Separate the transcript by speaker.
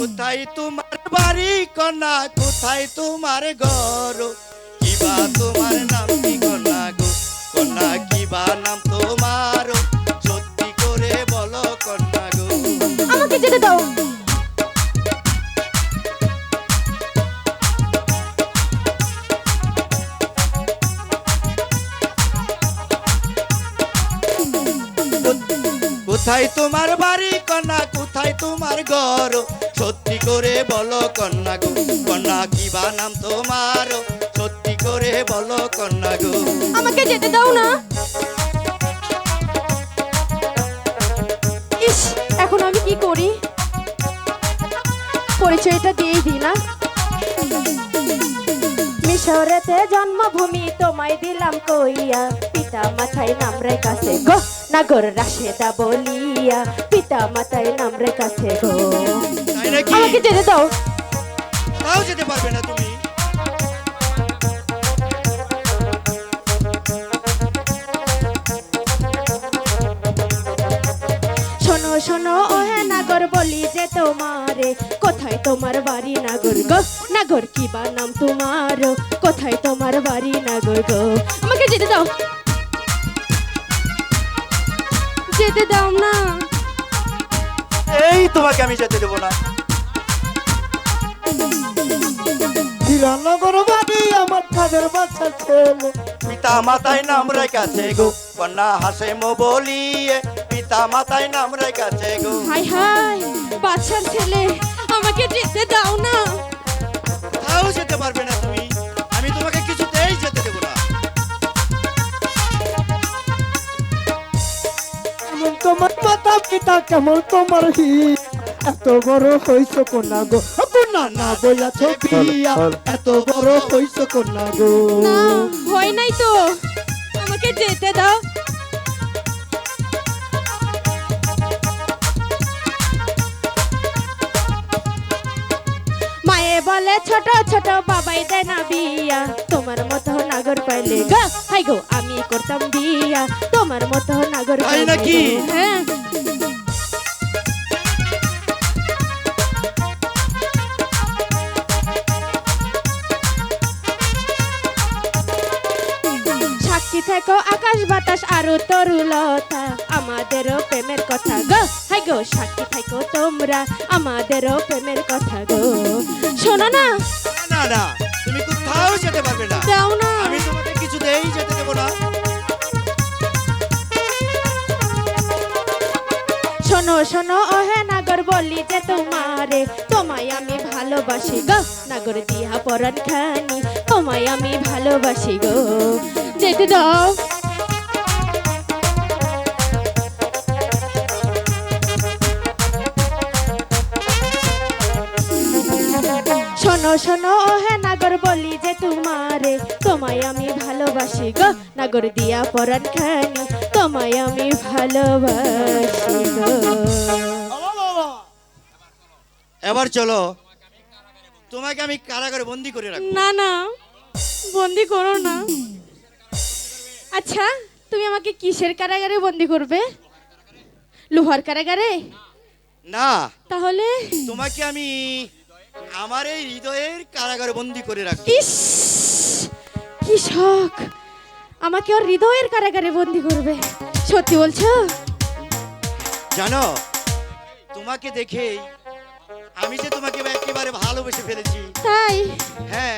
Speaker 1: কোথায় তোমার বাড়ি কন্যা, কোথায় তোমার ঘর, কিবা তোমার নাম কি কন্যা গো, কন্যা কিবা নাম তোমার, সত্যি করে বলো কন্যা গো।
Speaker 2: আমাকে যেতে দাও।
Speaker 1: কোথায় তোমার বাড়ি কন্যা, কোথায় তোমার ঘর, সত্যি করে বলো কন্যা গো, কন্যা কিবা নাম তোমার, সত্যি করে বলো কন্যা গো।
Speaker 2: আমাকে যেতে দাও না। ইস, এখন আমি কি করি? পরিচয়টা দিয়েই দিই না। মিশরেতে জন্মভূমি তোমায় দিলাম কইয়া, পিতা মাথায় নাম রেখাছে গো নাগর রাশেদা বলিয়া, পিতা মাথায় নাম রেখাছে গো।
Speaker 1: তাই নাকি?
Speaker 2: আমাকে যেতে দাও।
Speaker 1: তাও যেতে পারবে না তুমি?
Speaker 2: শোনো শোনো ওহে নাগর বলি যে তোমারে, কোথায় তোমার বাড়ি নাগর গো, নাগর কিবা নাম তোমার, কোথায় তোমার বাড়ি নাগর গো। আমাকে যেতে দাও। যেতে দাও না।
Speaker 1: এই তোমাকে আমি যেতে দেবো না।
Speaker 3: হিরানগর বাড়ি আমার কাজের বাচ্চা ছেলে,
Speaker 1: পিতা মাতায় নাম রেখাছে গো, কন্যা হাসেম বলিয়ে, পিতা মাতায় নাম রেখাছে গো।
Speaker 2: হাই হাই, বাচ্চার ছেলে, আমাকে যেতে দাও না।
Speaker 1: তাও যেতে পারবে না তুমি, আমি তোমাকে কিছুতেই যেতে দেবো না।
Speaker 3: কেমন তোমার মাতা পিতা, কেমন তোমার হিত, এত বড় হইছ কন্যা গো, কন্যা না বইয়াছ বিয়া, এত বড় হইছ কন্যা গো।
Speaker 2: না, হয় নাই তো, আমাকে যেতে দাও। মায়ে বলে ছোট ছোট বাবাই দেয় না বিয়া, তোমার মতো নাগর পাইলে গো হাই গো আমি করতাম বিয়া, তোমার মতো নাগর
Speaker 1: তাই
Speaker 2: পাইলে
Speaker 1: নাকি?
Speaker 2: গো। হ্যাঁ। সাক্ষী থেকো আকাশ বাতাস আরো তরুলতা, আমাদেরও প্রেমের কথা গো হাই গো, সাক্ষী থেকো তোমরা আমাদেরও প্রেমের কথা গো। শোনো না।
Speaker 1: না না, তুমি কোথাও যেতে পারবে না।
Speaker 2: দাও না।
Speaker 1: আমি তোমাকে কিছুতেই যেতে দেবো না।
Speaker 2: শোনো শোনো ওহে নাগর বলি যে তোমারে, তোমায় আমি ভালোবাসি গো নাগর দিয়া পরাণ খানি, তোমায় আমি ভালোবাসি গো। যেতে দাও। শোনো শোনো ওহে নাগর বলি যে তোমারে, তোমায় আমি ভালোবাসি গো নাগর দিয়া পরাণ খানি, তোমায় আমি ভালোবাসি গো।
Speaker 1: এবার চলো, তোমাকে আমি কারাগারে বন্দি করে রাখবো।
Speaker 2: না না, বন্দি করো না। আচ্ছা, তুমি আমাকে কিসের কারাগারে বন্দি করবে? লোহার কারাগারে?
Speaker 1: না,
Speaker 2: তাহলে?
Speaker 1: তোমাকে আমি আমার এই হৃদয়ের কারাগারে বন্দি করে রাখবো।
Speaker 2: ইস, কি শখ! আমাকে ওর হৃদয়ের কারাগারে বন্দি করবে? সত্যি বলছো?
Speaker 1: জানো, তোমাকে দেখেই আমি যে তোমাকে একেবারে ভালোবেসে ফেলেছি।
Speaker 2: তাই?
Speaker 1: হ্যাঁ,